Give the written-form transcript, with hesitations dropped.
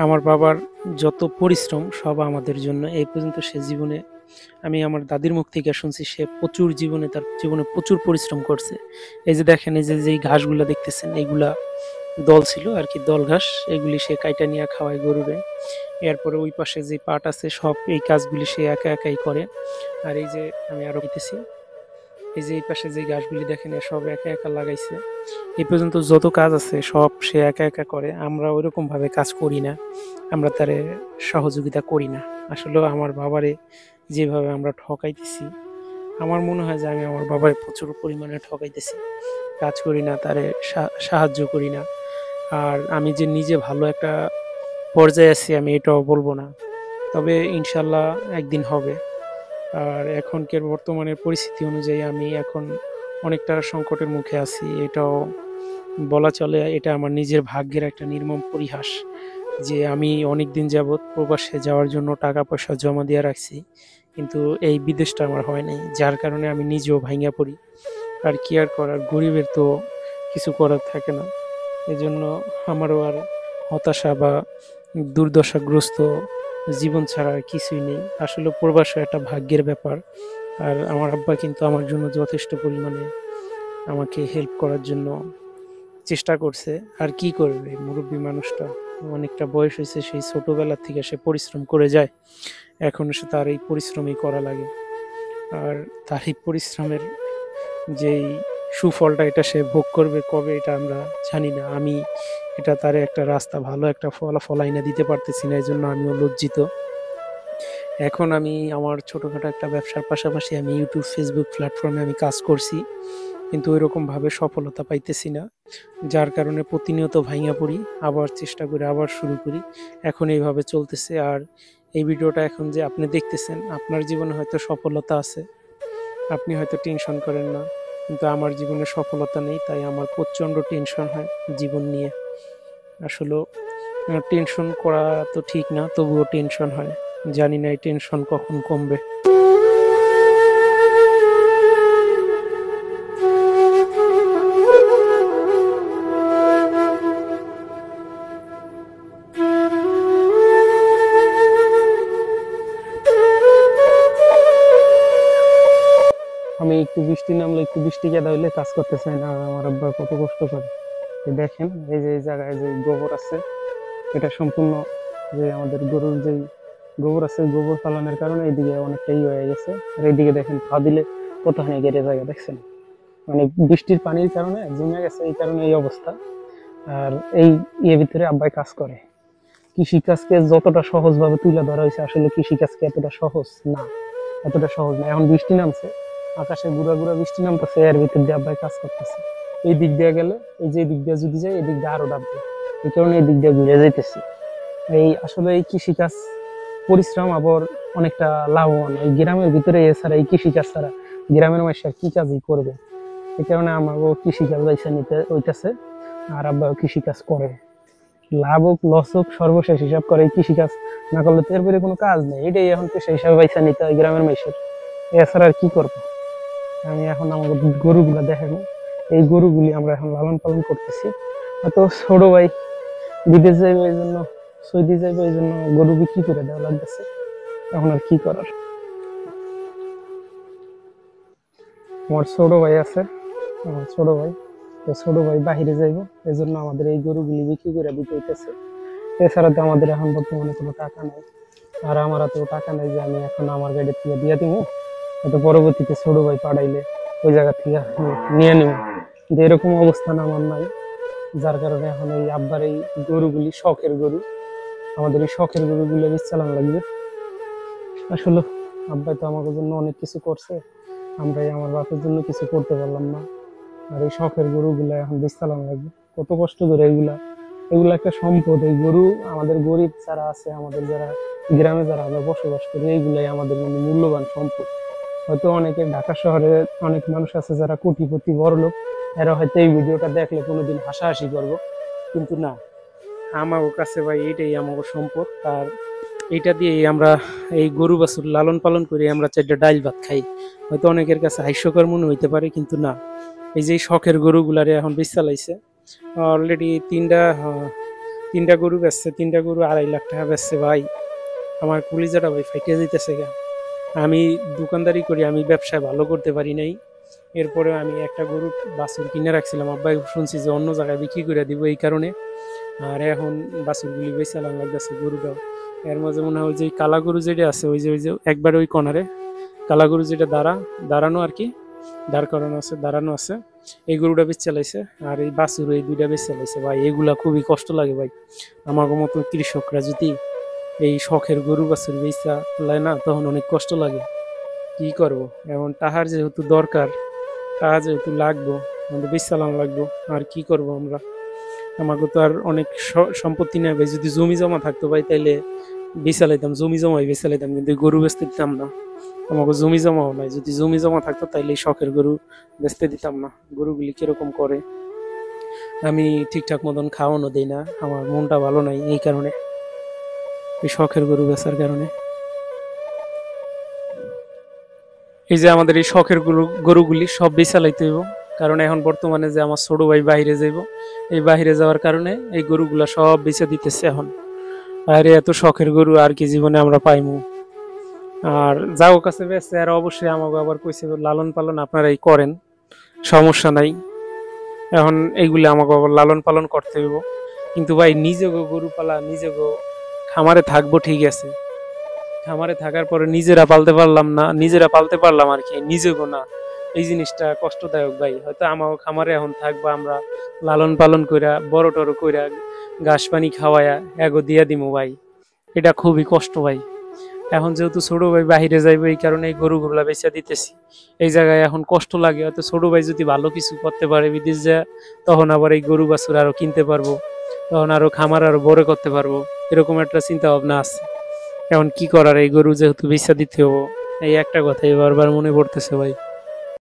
আমার বাবার যত পরিশ্রম সব আমাদের জন্য। এই পর্যন্ত সে জীবনে আমি আমার দাদির মুখ থেকে শুনছি সে তার জীবনে প্রচুর পরিশ্রম করছে। এই যে দেখেন এই যে যেই ঘাসগুলা দেখতেছেন এইগুলা দল ছিল আরকি, দল ঘাস। এগুলি সে কাইটা নিয়া খাওয়ায় গরুরে। এরপরে ওই পাশে যে পাট আছে সব এই কাজগুলি সে একাই করে। আর এই যে আমি আরো কইতেছি, এই যে এই পাশে যে গাছগুলি দেখেন সব একা লাগাইছে। এই পর্যন্ত যত কাজ আছে সব সে একা করে। আমরা ওইরকম ভাবে কাজ করি না, আমরা তারে সহযোগিতা করি না। আসলে আমার বাবারে যেভাবে আমরা ঠকাইতেছি, আমার মনে হয় যে আমি আমার বাবারে প্রচুর পরিমাণে ঠকাইতেছি। কাজ করি না, তারে সাহায্য করি না। আর আমি যে নিজে ভালো একটা পর্যায়ে আছি আমি এটাও বলবো না, তবে ইনশাল্লাহ একদিন হবে। আর এখনকার বর্তমানে পরিস্থিতি অনুযায়ী আমি এখন অনেকটা সংকটের মুখে আছি, এটাও বলা চলে। এটা আমার নিজের ভাগ্যের একটা নির্মম পরিহাস যে আমি অনেক দিন যাবৎ প্রবাসে যাওয়ার জন্য টাকা পয়সা জমা দিয়ে রাখছি, কিন্তু এই বিদেশটা আমার হয় নাই, যার কারণে আমি নিজেও ভাঙিয়া পড়ি। আর কি আর করার, গরিবের তো কিছু করার থাকে না। এজন্য আমারও আর হতাশা বা দুর্দশাগ্রস্ত জীবন ছাড়া আর কিছুই নেই। আসলে প্রবাস একটা ভাগ্যের ব্যাপার। আর আমার আব্বা কিন্তু আমার জন্য যথেষ্ট পরিমাণে আমাকে হেল্প করার জন্য চেষ্টা করছে। আর কি করবে মুরব্বী মানুষটা, অনেকটা বয়স হয়েছে, সেই ছোটবেলা থেকে সে পরিশ্রম করে যায়, এখন সে তার এই পরিশ্রমই করা লাগে। আর তার এই পরিশ্রমের যেই সুফলটা এটা সে ভোগ করবে কবে এটা আমরা জানি না। আমি এটা তার একটা রাস্তা, ভালো একটা ফলাফল আইনা দিতে পারতেছি না, এই জন্য আমিও লজ্জিত। এখন আমি আমার ছোটখাটো একটা ব্যবসার পাশাপাশি আমি ইউটিউব ফেসবুক প্ল্যাটফর্মে আমি কাজ করছি, কিন্তু ওইরকমভাবে সফলতা পাইতেছি না, যার কারণে প্রতিনিয়ত ভাঙিয়া পড়ি, আবার চেষ্টা করি, আবার শুরু করি। এখন এইভাবে চলতেছে। আর এই ভিডিওটা এখন যে আপনি দেখতেছেন, আপনার জীবনে হয়তো সফলতা আছে, আপনি হয়তো টেনশন করেন না, কিন্তু আমার জীবনে সফলতা নেই, তাই আমার প্রচণ্ড টেনশন হয় জীবন নিয়ে। আসলে টেনশন করা তো ঠিক না, তবুও টেনশন হয়। জানি না এই টেনশন কখন কমবে। আমি একটু বৃষ্টি নামলে, একটু বৃষ্টি কাদা হইলে কাজ করতে চাই না, আর আমার আব্বা কত কষ্ট করে। এই দেখেন এই যে এই জায়গায় যে গোবর আছে, এটা সম্পূর্ণ যে আমাদের গরুর যে গোবর আছে, গোবর ফালানোর কারণে এইদিকে অনেকটাই হয়ে গেছে। আর এইদিকে দেখেন পা দিলে কতখানি গেড়ে জায়গা দেখছেন, মানে বৃষ্টির পানির কারণে জমে গেছে, এই কারণে এই অবস্থা। আর এই ভিতরে আব্বাই কাজ করে। কৃষিকাজকে যতটা সহজ ভাবে তুলে ধরা হয়েছে, আসলে কৃষিকাজকে এতটা সহজ না, এতটা সহজ না। এখন বৃষ্টি নামছে, আকাশে গুড়া গুড়া বৃষ্টি নামতেছে, এর ভিতর দিয়ে আব্বাই কাজ করতেছে। এই দিক দিয়ে গেলে, এই যে দিক দিয়ে যদি যায়, এই দিক দিয়ে আরো ডাববে, এই কারণে এই দিক দিয়ে ঘুরে যাইতেছি। এই আসলে এই কৃষিকাজ পরিশ্রম আবার অনেকটা লাভবান। এই গ্রামের ভিতরে এছাড়া এই কৃষিকাজ ছাড়া গ্রামের মানুষ আর কি কাজই করবে। এই কারণে আমারও কৃষিকাজ বাইসা নিতে হইতেছে, আর আব্বাও কৃষিকাজ করে। লাভ হোক লস হোক সর্বশেষ হিসাব করে, কৃষিকাজ না করলে তো এরপরে কোনো কাজ নেই, এটাই এখন পেশা হিসাবে বাইসা নিতে হয় গ্রামের মানুষের। এছাড়া আর কি করবো। আমি এখন আমাকে গরুগুলা দেখাবো, এই গরুগুলি আমরা এখন লালন পালন করতেছি। হয়তো ছোট ভাই বিদেশ যাইবে, এই জন্য সৌদি যাইবে, এই জন্য গরু বিক্রি করে দেওয়া লাগতেছে। এখন আর কি করার। আমার ছোট ভাই আছে, আমার ছোট ভাই, তো ছোট ভাই বাহিরে যাইবো, এই জন্য আমাদের এই গরুগুলি বিক্রি করে দিতে হইতেছে। এছাড়া তো আমাদের এখন বর্তমানে কোনো টাকা নেই, আর আমার এত টাকা নেই যে আমি এখন আমার গাড়ি থেকে দিয়ে দিব, হয়তো পরবর্তীতে ছোট ভাই পাঠাইলে ওই জায়গা থেকে নিয়ে নিব, কিন্তু এরকম অবস্থান আমার নাই। যার কারণে এখন এই আব্বার এই গরুগুলি শখের গরু, আমাদের এই শখের গরুগুলো বেশ চালান লাগবে। আসলে আব্বাই তো আমাদের জন্য অনেক কিছু করছে, আমরাই আমার বাপের জন্য কিছু করতে পারলাম না। আর এই শখের গরুগুলা এখন বেশ চালান লাগবে, কত কষ্ট করে এগুলা, এগুলো একটা সম্পদ। এই গরু আমাদের গরিব যারা আছে, আমাদের যারা গ্রামে যারা আমরা বসবাস করি, এইগুলাই আমাদের মানে মূল্যবান সম্পদ। হয়তো অনেকে ঢাকা শহরে অনেক মানুষ আছে যারা কোটিপতি বড় লোক, এরা হয়তো এই ভিডিওটা দেখলে কোনোদিন হাসাহাসি করবো, কিন্তু না, আমার কাছে ভাই এটাই আমার সম্পদ। আর এইটা দিয়ে আমরা এই গরু বাছুর লালন পালন করে আমরা চারটা ডাইল ভাত খাই। হয়তো অনেকের কাছে হাস্যকর মনে হইতে পারে, কিন্তু না, এই যে শখের গরুগুলারে এখন বেশ চালাইছে অলরেডি তিনটা, তিনটা গরু বেচছে, তিনটা গরু 2.5 লাখ টাকা বেচছে ভাই। আমার কলিজাটা ভাই ফাইটে যেতেছে গা। আমি দোকানদারি করি, আমি ব্যবসায় ভালো করতে পারি নাই। এরপরে আমি একটা গরু বাছুর কিনে রাখছিলাম, আব্বাই শুনছি যে অন্য জায়গায় বিক্রি করে দিব এই কারণে। আর এখন বাছুরগুলি বেচালাম লাগতেছে গরুটাও। এর মাঝে মনে হয় ওই যে কালা গরু যেটা আছে, ওই যে একবার ওই কর্নারে কালা গরু যেটা দাঁড়ানো আর কি, দাঁড় করানো আছে, দাঁড়ানো আছে, এই গরুটা বেচ চালাইছে। আর এই বাছুর এই দুইটা বেচ চালাইছে ভাই। এগুলা খুবই কষ্ট লাগে ভাই। আমার মতো কৃষকরা যদি এই শখের গরু বাছুর বেচা লাই না, তখন অনেক কষ্ট লাগে। কি করব, এখন টাকার যেহেতু দরকার, টাকা যেহেতু লাগবো, আমাদের বেচ চালানো লাগবো। আর কি করব আমরা, আমাকে তো আর অনেক সম্পত্তি নেই ভাই। যদি জমি জমা থাকতো ভাই তাইলে বেচা লাইতাম, জমি জমাই বেচা লাইতাম, কিন্তু এই গরু বেচতে দিতাম না। আমাকে জমি জমাও নাই, যদি জমি জমা থাকতো তাইলে এই শখের গরু বেচতে দিতাম না। গরুগুলি কিরকম করে, আমি ঠিকঠাক মতন খাওয়ানো দেই না, আমার মনটা ভালো নাই এই কারণে, এই শখের গরু বেচার কারণে। এই যে আমাদের এই শখের গরুগুলি সব বেচা লাইতে হইব, কারণ এখন বর্তমানে যে আমার ছোট ভাই বাইরে যাইব, এই বাইরে যাওয়ার কারণে এই গরুগুলা সব বেচে দিতেছে এখন। বাইরে এত শখের গরু আর কি জীবনে আমরা পাইমু। আর যাও কাছে বেচছে, আর অবশ্যই আমাকে আবার কইছে লালন পালন আপনারাই করেন, সমস্যা নাই। এখন এইগুলি আমাকে আবার লালন পালন করতে হইব। কিন্তু ভাই নিজেগো গরু পালা, নিজেগো খামারে থাকবো ঠিক আছে, খামারে থাকার পরে নিজেরা পালতে পারলাম না, নিজেরা পালতে পারলাম আর কি, নিজেগো না, এই জিনিসটা কষ্টদায়ক ভাই। হয়তো আমার খামারে এখন থাকবো, আমরা লালন পালন কইরা বড় টড় কইরা ঘাস পানি খাওয়ায়া এগো দিয়া দিমু ভাই, এটা খুবই কষ্ট ভাই। এখন যেহেতু ছোট ভাই বাহিরে যাইবো, এই কারণে এই গরুগুলা বেচা দিতেছি। এই জায়গায় এখন কষ্ট লাগে, হয়তো ছোট ভাই যদি ভালো কিছু করতে পারে বিদেশ যা, তখন আবার এই গরু বাছুর আরো কিনতে পারবো, তখন আরো খামার আরো বড় করতে পারবো, এরকম একটা চিন্তা ভাবনা আছে। এখন কি করার, এই গরু যেহেতু বেচা দিতে হবো, এই একটা কথাই বারবার মনে পড়তেছে ভাই।